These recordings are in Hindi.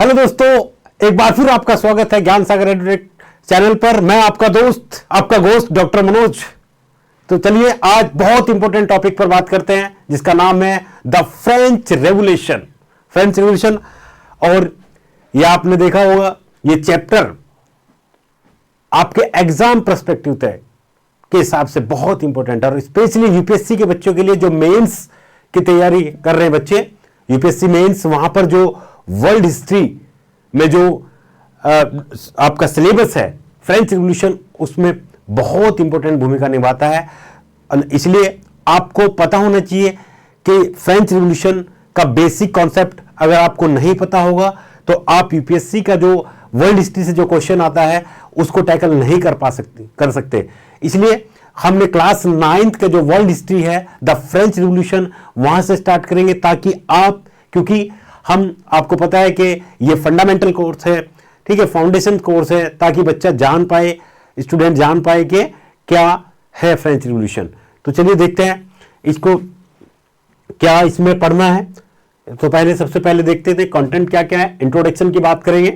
हेलो दोस्तों, एक बार फिर आपका स्वागत है ज्ञान सागर एडुटेक चैनल पर। मैं आपका दोस्त, आपका गोस्ट डॉक्टर मनोज। तो चलिए आज बहुत इंपॉर्टेंट टॉपिक पर बात करते हैं जिसका नाम है the French revolution. French revolution, और यह आपने देखा होगा ये चैप्टर आपके एग्जाम पर्सपेक्टिव के हिसाब से बहुत इंपॉर्टेंट है, और स्पेशली यूपीएससी के बच्चों के लिए जो मेंस की तैयारी कर रहे हैं बच्चे, यूपीएससी मेंस, वहां पर जो वर्ल्ड हिस्ट्री में जो आपका सिलेबस है फ्रेंच रिवॉल्यूशन, उसमें बहुत इंपॉर्टेंट भूमिका निभाता है। इसलिए आपको पता होना चाहिए कि फ्रेंच रिवॉल्यूशन का बेसिक कॉन्सेप्ट अगर आपको नहीं पता होगा तो आप यूपीएससी का जो वर्ल्ड हिस्ट्री से जो क्वेश्चन आता है उसको टैकल नहीं कर सकते। इसलिए हमने क्लास 9th का जो वर्ल्ड हिस्ट्री है द फ्रेंच रिवॉल्यूशन वहां से स्टार्ट करेंगे, ताकि आप, क्योंकि हम, आपको पता है कि ये फंडामेंटल कोर्स है, ठीक है, फाउंडेशन कोर्स है, ताकि बच्चा जान पाए, स्टूडेंट जान पाए कि क्या है फ्रेंच रिवॉल्यूशन। तो चलिए देखते हैं इसको क्या इसमें पढ़ना है। तो सबसे पहले देखते थे कंटेंट क्या क्या है। इंट्रोडक्शन की बात करेंगे,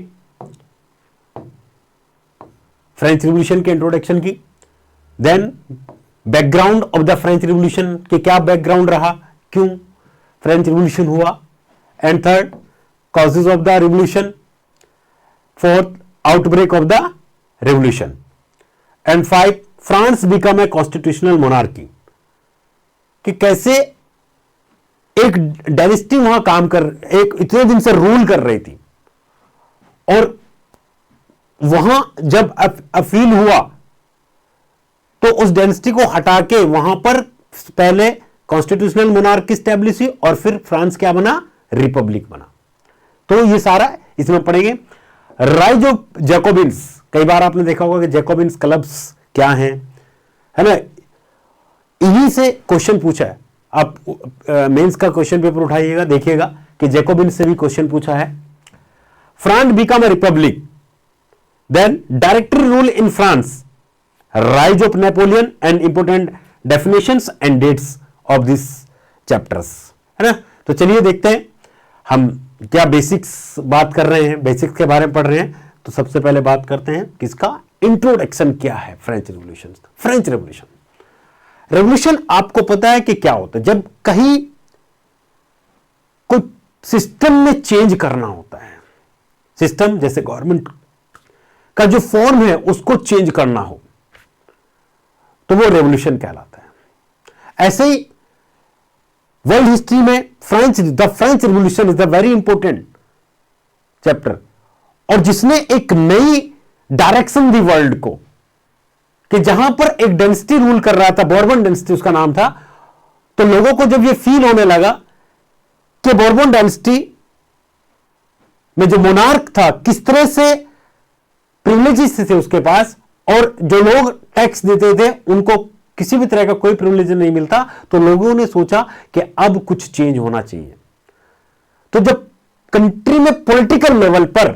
फ्रेंच रिवॉल्यूशन के इंट्रोडक्शन की। Then background of the French revolution, कि क्या बैकग्राउंड रहा, क्यों फ्रेंच रिवॉल्यूशन हुआ। And third, causes of the revolution. Fourth, outbreak of the revolution. And 5, France become a constitutional monarchy, कि कैसे एक डायनेस्टी वहां एक इतने दिन से रूल कर रही थी, और वहां जब अपील हुआ तो उस डायनेस्टी को हटा के वहां पर पहले कॉन्स्टिट्यूशनल मोनार्की स्टैब्लिश हुई, और फिर फ्रांस क्या बना, रिपब्लिक बना। तो ये सारा इसमें पढ़ेंगे। राइज ऑफ जैकोबिन्स, कई बार आपने देखा होगा कि जैकोबिन्स क्लब्स क्या हैं, है ना, इन्हीं से क्वेश्चन पूछा है। आप मेंस का क्वेश्चन पेपर उठाइएगा, देखिएगा कि जैकोबिन्स से भी क्वेश्चन पूछा है। France become a republic, then directory rule in France, rise of Napoleon, and important definitions and dates of this chapters, है ना। तो चलिए देखते हैं हम क्या बेसिक्स बात कर रहे हैं, बेसिक्स के बारे में पढ़ रहे हैं। तो सबसे पहले बात करते हैं किसका, इंट्रोडक्शन क्या है फ्रेंच रिवॉल्यूशन। फ्रेंच रेवोल्यूशन आपको पता है कि क्या होता है, जब कहीं कोई सिस्टम में चेंज करना होता है, सिस्टम जैसे गवर्नमेंट का जो फॉर्म है उसको चेंज करना हो तो वो रेवोल्यूशन कहलाता है। ऐसे ही वर्ल्ड हिस्ट्री में the French revolution is the very important chapter, और जिसने एक नई डायरेक्शन दी वर्ल्ड को, कि जहां पर एक डायनेस्टी रूल कर रहा था, बोर्बन डायनेस्टी उसका नाम था। तो लोगों को जब ये फील होने लगा कि बोर्बन डायनेस्टी में जो मोनार्क था किस तरह से प्रिविलेजेस थे उसके पास, और जो लोग टैक्स देते थे उनको किसी भी तरह का कोई प्रिविलेज नहीं मिलता, तो लोगों ने सोचा कि अब कुछ चेंज होना चाहिए। तो जब कंट्री में पॉलिटिकल लेवल पर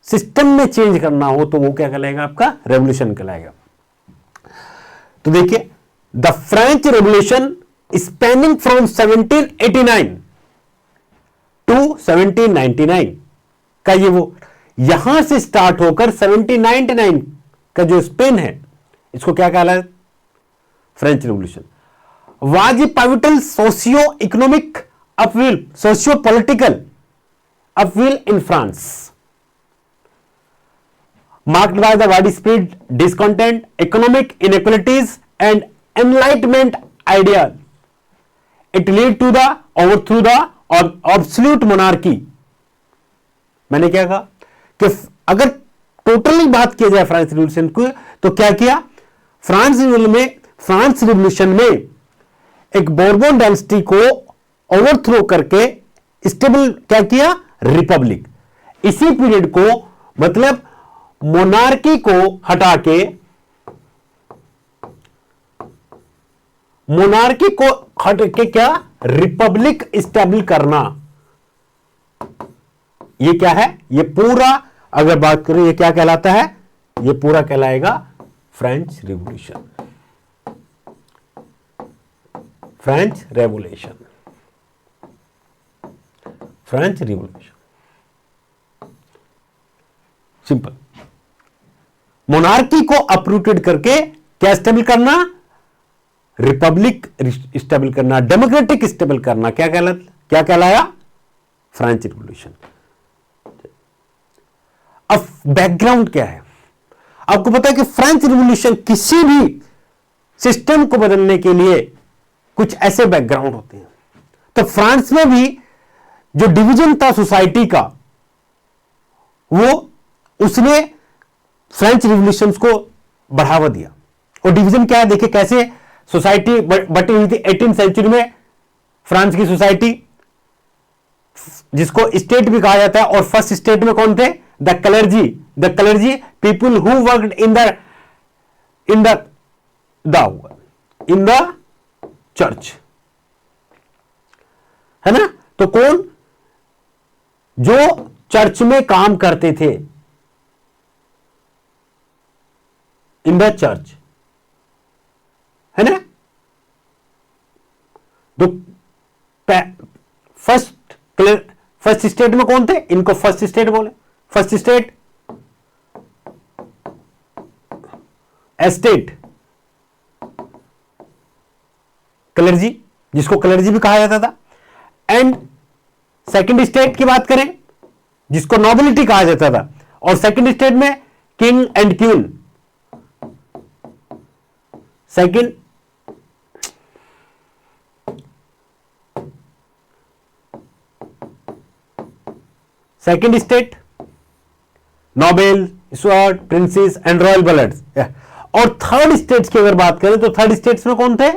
सिस्टम में चेंज करना हो तो वो क्या कहलाएगा, आपका रेवोल्यूशन कहलाएगा। तो देखिए, the French revolution spanning from 1789 to 1799 का ये वो यहां से स्टार्ट होकर 1799 का जो स्पेन है, इसको क्या कहला है, French revolution. Was a pivotal socio economic upheaval, socio political upheaval in France, marked by the widespread discontent, economic inequalities, and enlightenment ideas. It led to the overthrow the absolute monarchy. मैंने क्या कहा कि अगर टोटली बात की जाए फ्रांस रिवॉल्यूशन को, तो क्या किया, फ्रांस रिवॉल्यूशन में एक बोर्बन डायनेस्टी को ओवरथ्रो करके स्टेबल क्या किया, रिपब्लिक। इसी पीरियड को, मतलब मोनार्की को हटा के, क्या, रिपब्लिक स्टैब्लिश करना, ये क्या है, ये पूरा अगर बात करें ये क्या कहलाता है, ये पूरा कहलाएगा French revolution. French revolution. Simple. Monarchy को अपरूटेड करके क्या स्टेबल करना, रिपब्लिक स्टेबल करना, डेमोक्रेटिक स्टेबल करना, क्या कहलाया, फ्रेंच रिवॉल्यूशन। अब बैकग्राउंड क्या है, आपको पता है कि फ्रेंच रिवॉल्यूशन किसी भी सिस्टम को बदलने के लिए कुछ ऐसे बैकग्राउंड होते हैं। तो फ्रांस में भी जो डिवीजन था सोसाइटी का, वो उसने फ्रेंच रिवॉल्यूशन को बढ़ावा दिया। और डिवीजन क्या है, देखिए कैसे सोसाइटी बटी हुई थी 18th सेंचुरी में। फ्रांस की सोसाइटी जिसको स्टेट भी कहा जाता है, और फर्स्ट स्टेट में कौन थे, the clergy people who worked in the church, है ना। तो कौन, जो चर्च में काम करते थे, इन द चर्च, है ना। तो फर्स्ट स्टेट में कौन थे, इनको फर्स्ट स्टेट बोले। फर्स्ट स्टेट एस्टेट क्लर्जी, जिसको क्लर्जी भी कहा जाता था। एंड सेकंड स्टेट की बात करें, जिसको नोबिलिटी कहा जाता था। और सेकंड स्टेट में king and queen. Second state Nobel, sword, princess and royal bloods. और थर्ड स्टेट्स की अगर बात करें तो थर्ड स्टेट्स में कौन थे,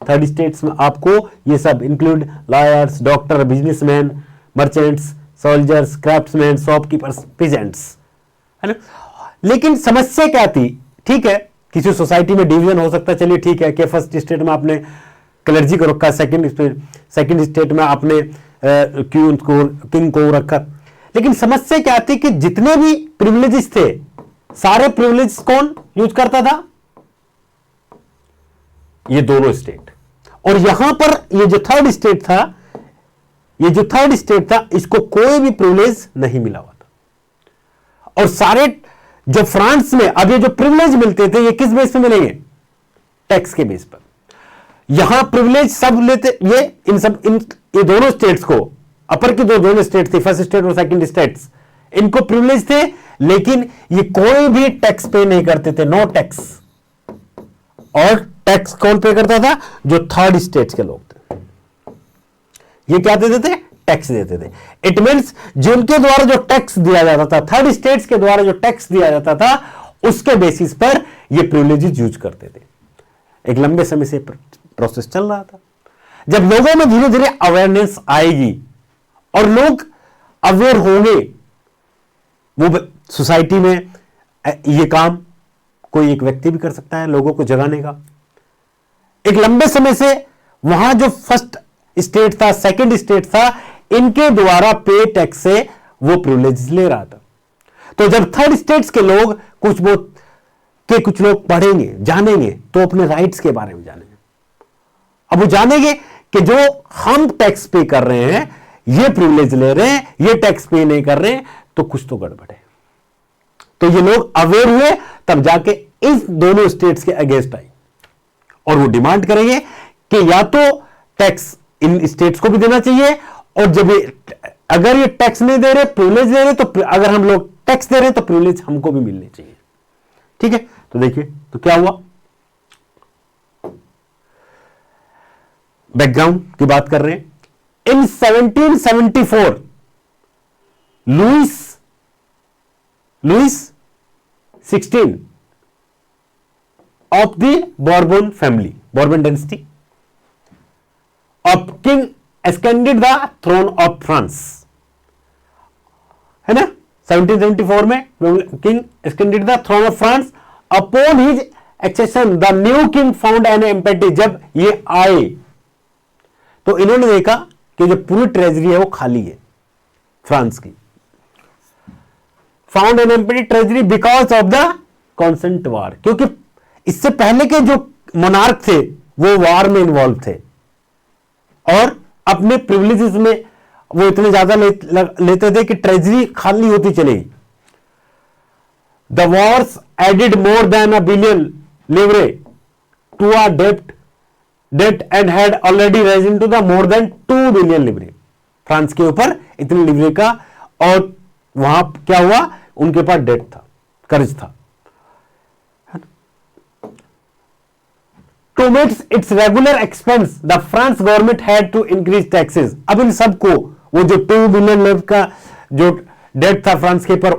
थर्ड स्टेट्स में आपको ये सब include lawyers, doctor, businessman, merchants, soldiers, craftsman, shopkeepers, peasants, है ना। लेकिन समस्या क्या थी, ठीक है किसी सोसाइटी में डिवीजन हो सकता है, चलिए ठीक है कि फर्स्ट स्टेट में आपने क्लर्जी को रखा, सेकंड स्टेट में आपने किंग को रखा। लेकिन समस्या क्या थी कि जितने भी प्रिविलेजेस थे, सारे प्रिविलेज कौन यूज करता था, ये दोनों स्टेट। और यहां पर ये जो थर्ड स्टेट था, इसको कोई भी प्रिविलेज नहीं मिला हुआ था। और सारे जो फ्रांस में अब ये जो प्रिविलेज मिलते थे, ये किस बेस पे मिलेंगे, टैक्स के बेस पर। यहां प्रिविलेज सब लेते, ये दोनों स्टेट्स को, अपर की दोनों स्टेट थी, फर्स्ट स्टेट और सेकंड स्टेट्स, इनको प्रिविलेज थे, लेकिन ये कोई भी टैक्स पे नहीं करते थे, नो टैक्स। और टैक्स कौन पे करता था, जो थर्ड स्टेट्स के लोग थे, ये क्या देते थे, टैक्स देते थे। इट मींस जिनके द्वारा जो टैक्स दिया जाता था, थर्ड स्टेट्स के द्वारा जो टैक्स दिया जाता था, उसके बेसिस पर ये प्रिविलेजेस यूज करते थे। एक लंबे समय से प्रोसेस चल रहा था। जब लोगों में धीरे धीरे अवेयरनेस आएगी और लोग अवेयर होंगे, वो सोसाइटी में ये काम कोई एक व्यक्ति भी कर सकता है, लोगों को जगाने का। एक लंबे समय से वहां जो फर्स्ट स्टेट था, सेकंड स्टेट था, इनके द्वारा पे टैक्स से वो प्रिविलेज ले रहा था। तो जब थर्ड स्टेट्स के लोग कुछ लोग पढ़ेंगे, जानेंगे, तो अपने राइट्स के बारे में जानेंगे। अब वो जानेंगे कि जो हम टैक्स पे कर रहे हैं, ये प्रिविलेज ले रहे हैं, ये टैक्स पे नहीं कर रहे हैं, तो कुछ तो गड़बड़ है। तो ये लोग अवेयर हुए, तब जाके इस दोनों स्टेट्स के अगेंस्ट आई और वो डिमांड करेंगे कि या तो टैक्स इन स्टेट्स को भी देना चाहिए, और जब अगर ये टैक्स नहीं दे रहे, प्रिविलेज दे रहे, तो अगर हम लोग टैक्स दे रहे हैं तो प्रिविलेज हमको भी मिलने चाहिए। ठीक है, तो देखिए तो क्या हुआ, बैकग्राउंड की बात कर रहे हैं। इन 1774 Louis 16 of the Bourbon family, Bourbon dynasty of King ascended the throne of France, है ना। 1774 में King ascended the throne of France. Upon his accession, the new king found an empty. जब ये आए तो इन्होंने देखा कि जो पूरी ट्रेजरी है वो खाली है फ्रांस की। Found an empty treasury because of the constant war, क्योंकि इससे पहले के जो मोनार्क थे वो वार में इन्वॉल्व थे और अपने प्रिविलेजेस में वो इतने ज्यादा लेते थे कि ट्रेजरी खाली होती चलेगी। The wars added more than a billion livres to a debt and had already risen to the more than 2 billion livres. France के ऊपर इतने लिवरे का, और वहां क्या हुआ, उनके पास डेट था, कर्ज था। To meet its regular expense the France government had to increase taxes. अब इन सबको, वो जो 2 बिलियन लिवरे का जो डेट था फ्रांस के ऊपर,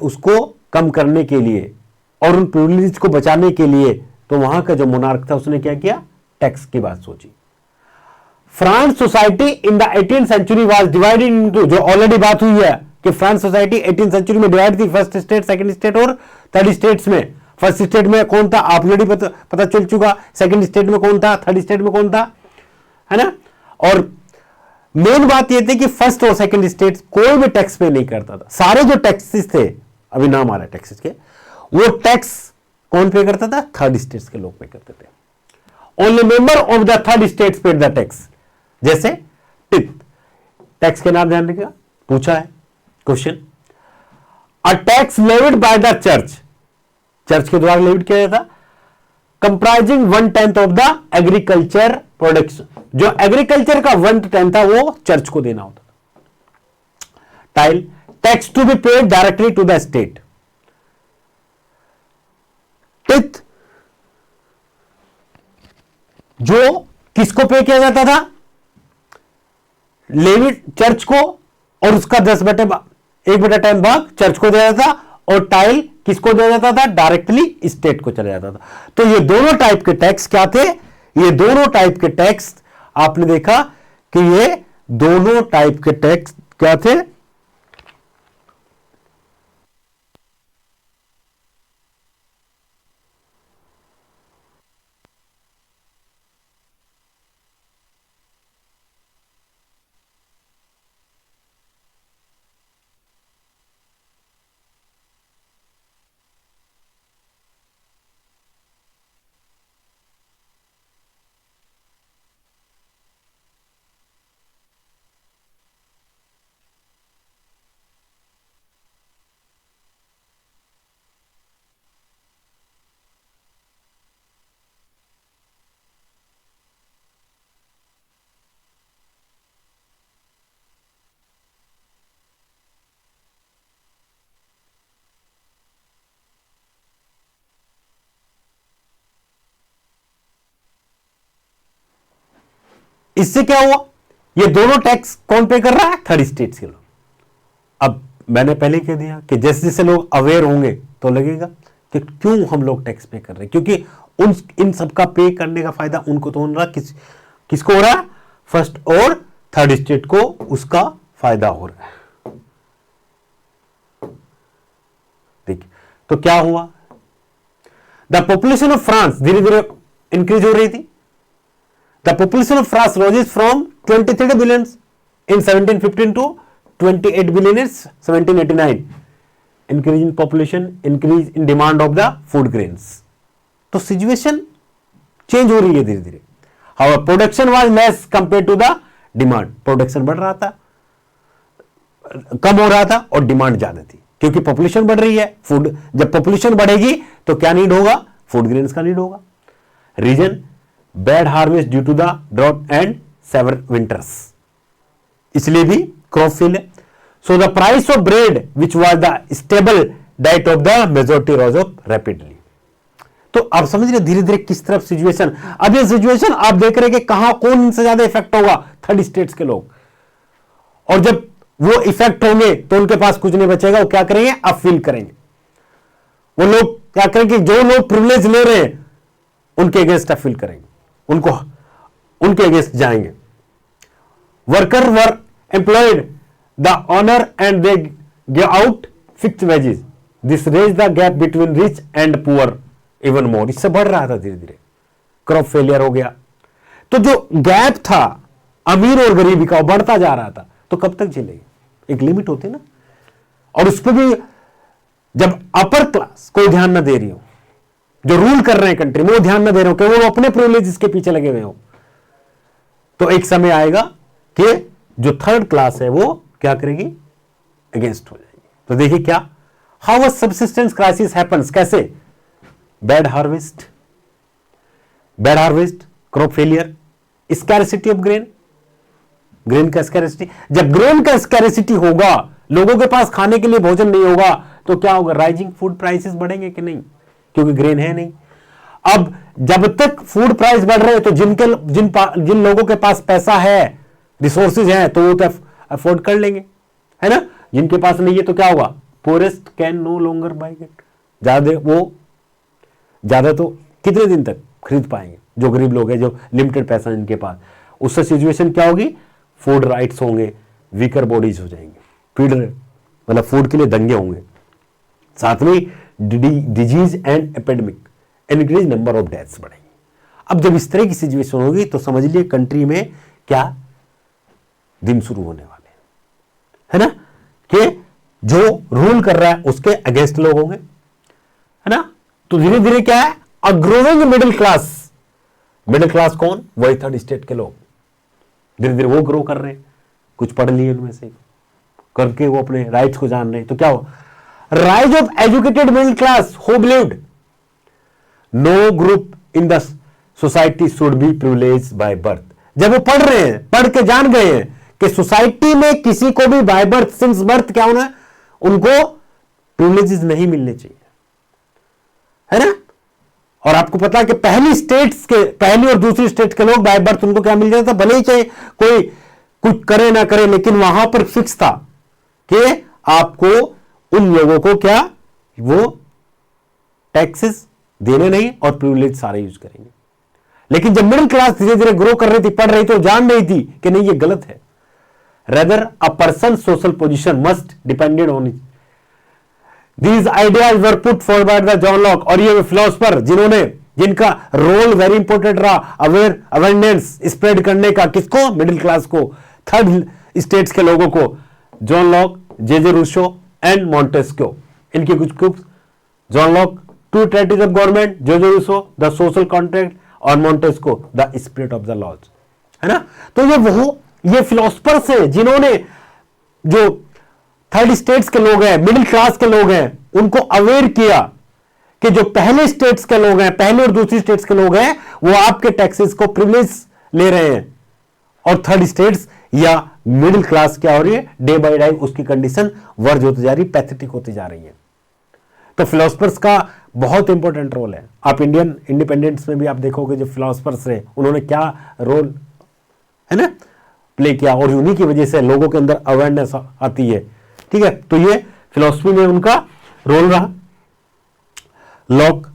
उसको कम करने के लिए और उन प्रिविलेज को बचाने के लिए, तो वहां का जो मोनार्क था उसने क्या किया, टैक्स की बात सोची। France society in the 18th century was divided into, जो ऑलरेडी बात हुई है कि फ्रांस सोसाइटी 18th सेंचुरी में डिवाइड थी, फर्स्ट स्टेट, सेकंड स्टेट और थर्ड स्टेट्स में। फर्स्ट स्टेट में कौन था ऑलरेडी पता चल चुका, सेकंड स्टेट में कौन था, थर्ड स्टेट में कौन था, है ना। और मेन बात यह थी कि फर्स्ट और सेकंड स्टेट कोई भी टैक्स पे नहीं करता था। सारे जो टैक्सेस थे, अभी नाम आ रहा है टैक्सेस के, वो टैक्स कौन पे करता था, थर्ड स्टेट्स के लोग पे करते थे। Only member of the third states paid the tax. जैसे टिथ, टैक्स के नाम ध्यान रखिएगा, पूछा है question. A tax levied by the church, church के द्वारा लेविड किया जाता, comprising 1/10 of the agriculture production. जो एग्रीकल्चर का 1/10 था वो चर्च को देना होता था। Taille, tax to be paid directly to the state. Tithe, जो किसको पे किया जाता था, लेविट चर्च को, और उसका 1/10 भाग चर्च को दिया जाता, और टाइल किसको दिया जाता था, डायरेक्टली स्टेट को चला जाता था। तो ये दोनों टाइप के टैक्स क्या थे, ये दोनों टाइप के टैक्स आपने देखा कि ये दोनों टाइप के टैक्स क्या थे, इससे क्या हुआ, ये दोनों टैक्स कौन पे कर रहा है, थर्ड स्टेट्स के लोग। अब मैंने पहले कह दिया कि जैसे जैसे लोग अवेयर होंगे तो लगेगा कि क्यों हम लोग टैक्स पे कर रहे हैं, क्योंकि इन सबका पे करने का फायदा उनको तो हो रहा, किसको हो रहा है, फर्स्ट और थर्ड स्टेट को उसका फायदा हो रहा है। देखिए तो क्या हुआ, द पॉपुलेशन ऑफ फ्रांस धीरे धीरे इंक्रीज हो रही थी। The population of France rose from 23 billion in 1715 to 28 billion in 1789. Increase in population, increase in demand of the food grains. तो सिचुएशन चेंज हो रही है धीरे धीरे। However, production was less compared to the demand. Production बढ़ रहा था, कम हो रहा था, और डिमांड ज्यादा थी, क्योंकि पॉपुलेशन बढ़ रही है। फूड, जब पॉपुलेशन बढ़ेगी तो क्या नीड होगा, फूड ग्रेन्स का नीड होगा। Reason, bad harvest due to the drought and severe winters, इसलिए भी क्रॉप फेल है। So the price of bread which was the staple diet of the majority rose of rapidly. तो आप समझ रहे धीरे धीरे किस तरफ सिचुएशन। अब ये सिचुएशन आप देख रहे कि कहां कौन से ज्यादा इफेक्ट होगा, थर्ड स्टेट्स के लोग। और जब वो इफेक्ट होंगे तो उनके पास कुछ नहीं बचेगा, वो क्या करेंगे, अपील करेंगे। वो लोग क्या करेंगे, जो लोग प्रिविलेज ले रहे हैं उनके अगेंस्ट अपील करेंगे, उनके अगेंस्ट जाएंगे। Worker were employed the owner and they give out fixed wages, this raise the gap between rich and poor even more. इससे बढ़ रहा था धीरे धीरे, क्रॉप फेलियर हो गया, तो जो गैप था अमीर और गरीबी का वो बढ़ता जा रहा था। तो कब तक झेलेगी, एक लिमिट होती ना। और उस पर भी जब अपर क्लास कोई ध्यान न दे रही हो, जो रूल कर रहे हैं कंट्री में वो ध्यान न दे रहे हो, कि वो अपने प्रिविलेजेस के पीछे लगे हुए हो, तो एक समय आएगा कि जो थर्ड क्लास है वो क्या करेगी, अगेंस्ट हो जाएगी। तो देखिए क्या, how a subsistence crisis happens, कैसे, bad harvest, crop failure, scarcity of grain, grain का स्कैरसिटी। जब ग्रेन का स्कैरसिटी होगा, लोगों के पास खाने के लिए भोजन नहीं होगा, तो क्या होगा, राइजिंग फूड प्राइसेस बढ़ेंगे कि नहीं, क्योंकि ग्रेन है नहीं। अब जब तक फूड प्राइस बढ़ रहे हैं तो जिन लोगों के पास पैसा है, रिसोर्सेज हैं, तो वो तो अफोर्ड कर लेंगे, है ना। जिनके पास नहीं है तो क्या होगा, poorest can no longer buy it, ज्यादा तो कितने दिन तक खरीद पाएंगे, जो गरीब लोग हैं, जो लिमिटेड पैसा जिनके पास, उससे सिचुएशन क्या होगी, फूड राइट्स होंगे, वीकर बॉडीज हो जाएंगे, फीड मतलब फूड के लिए दंगे होंगे, साथ में disease and epidemic, increase number of deaths बढ़ेंगे। अब जब इस तरह की सिचुएशन होगी तो समझ लिए कंट्री में क्या दिन शुरू होने वाले हैं, है ना, कि जो रूल कर रहा है उसके अगेंस्ट लोग होंगे, है ना। तो धीरे धीरे क्या है, a growing middle class, middle class कौन, वही थर्ड स्टेट के लोग, धीरे धीरे वो ग्रो कर रहे हैं, कुछ पढ़ लिए उनमें से करके वो अपने राइट्स को जान रहे हैं। तो क्या हो, rise of educated middle class who believed no group in the society should be privilege by birth. जब वो पढ़ रहे हैं, पढ़ के जान गए हैं कि सोसाइटी में किसी को भी बाय बर्थ, सिंस बर्थ क्या होना, उनको प्रिविलेजेस नहीं मिलने चाहिए, है ना। और आपको पता है कि पहली और दूसरी स्टेट के लोग बाय बर्थ उनको क्या मिल जाता था, भले ही चाहे कोई कुछ करे ना करे, लेकिन वहां पर फिक्स था कि आपको उन लोगों को क्या, वो टैक्सेस देने नहीं और प्रिविलेज सारे यूज करेंगे। लेकिन जब मिडिल क्लास धीरे धीरे ग्रो कर रही थी, पढ़ रही थी, तो जान रही थी कि नहीं ये गलत है। Rather a person social position must depended on it. These ideas were put forward by John Locke, और ये फिलोसफर जिनका रोल वेरी इंपॉर्टेंट रहा अवेयरनेस स्प्रेड करने का, किसको, मिडिल क्लास को, थर्ड स्टेट्स के लोगों को, John Locke, J Rousseau and Montesquieu. इनके कुछ John Locke two treatise of government, J Rousseau the social contract, और Montesquieu the spirit of the laws, है ना। तो ये फिलोसफर्स हैं जिन्होंने, जो थर्ड स्टेट्स के लोग हैं, मिडिल क्लास के लोग हैं, उनको अवेयर किया कि जो पहले स्टेट्स के लोग हैं, पहले और दूसरी स्टेट्स के लोग हैं, वो आपके टैक्सेस को प्रिविलेज ले रहे हैं, और थर्ड स्टेट्स या मिडिल क्लास क्या हो रही है, डे बाय डे उसकी कंडीशन वर्ज होती जा रही, पैथेटिक होती जा रही है। तो फिलोसफर्स का बहुत इंपॉर्टेंट रोल है। आप इंडियन इंडिपेंडेंस में भी आप देखोगे जो फिलोसफर्स रहे, उन्होंने क्या रोल, है ना, प्ले किया, और उन्हीं की वजह से लोगों के अंदर अवेयरनेस आती है, ठीक है। तो ये फिलोसफी में उनका रोल रहा, लॉक,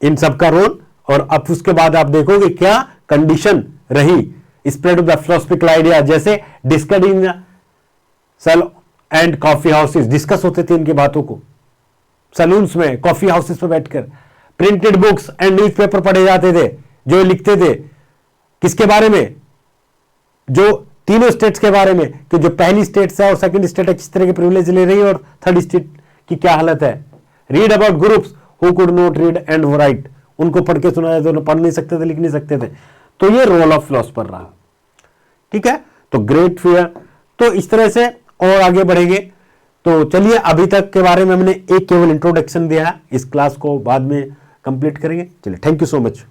इन सबका रोल। और अब उसके बाद आप देखोगे क्या कंडीशन रही spread of the philosophical idea, जैसे discuss in cell and coffee houses, discuss होते थे इनकी बातों को सैलून्स में, कॉफी हाउसेस पे बैठकर, प्रिंटेड बुक्स एंड न्यूज़पेपर पढ़े जाते थे, जो लिखते थे किसके बारे में, जो तीनों स्टेट्स के बारे में, कि जो पहली स्टेट्स है और सेकंड स्टेट है किस तरह के प्रिविलेज ले रही है, और थर्ड स्टेट की क्या हालत है। Read about groups who could not read and right, उनको पढ़ के सुनाया तो पढ़ नहीं सकते थे, लिख नहीं सकते थे। तो ये रोल ऑफ फिलोसफर रहा, ठीक है। तो ग्रेट फियर, तो इस तरह से और आगे बढ़ेंगे। तो चलिए, अभी तक के बारे में हमने एक केवल इंट्रोडक्शन दिया है, इस क्लास को बाद में कंप्लीट करेंगे। चलिए, थैंक यू सो मच।